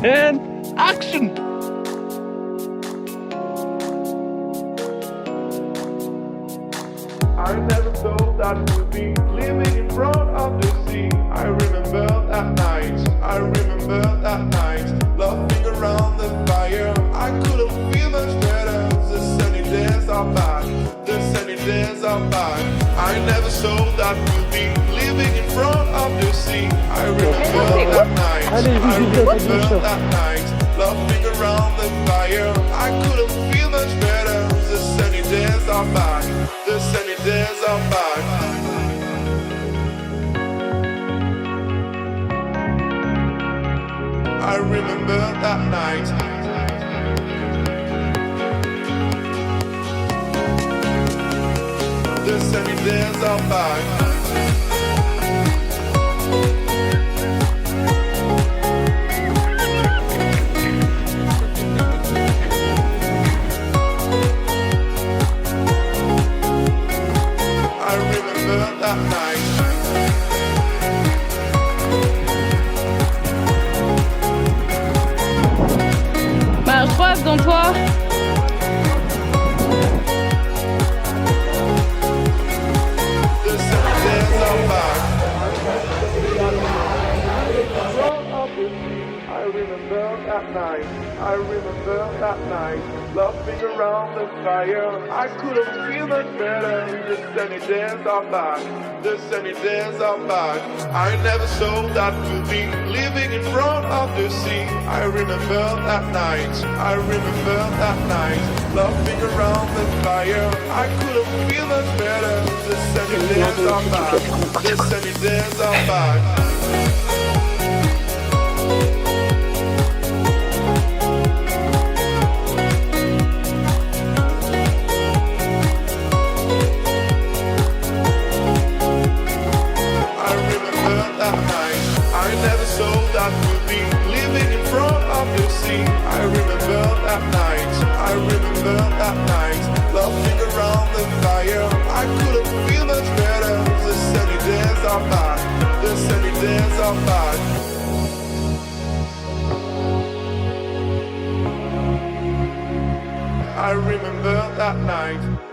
and action! I never thought that we'd be living in front of the sea. I remember that night, I remember that night, laughing around the fire. I couldn't feel much better. The sunny days are back, the sunny days are back. I never thought that we'd be living in front of the sea. I remember that night, I remember that night, laughing around the fire. I couldn't feel much better. The sunny days are back, the sunny days are back. I remember that night. The sunny days are back. I remember that night. Bah, je crois dans toi. The sunny days are back. I remember that night. I remember that night. Laughing around the fire. I couldn't feel much better. The sunny days are back. The sunny days are back. I never thought that we'd be living in front of the sea. I remember that night. I remember that night. Laughing around the fire. I couldn't feel much better. The sunny days are back. The sunny days are back. I never thought that we'd be living in front of the sea. I remember that night, I remember that night, laughing around the fire. I couldn't feel much better. The sunny days are back, the sunny days are back. I remember that night.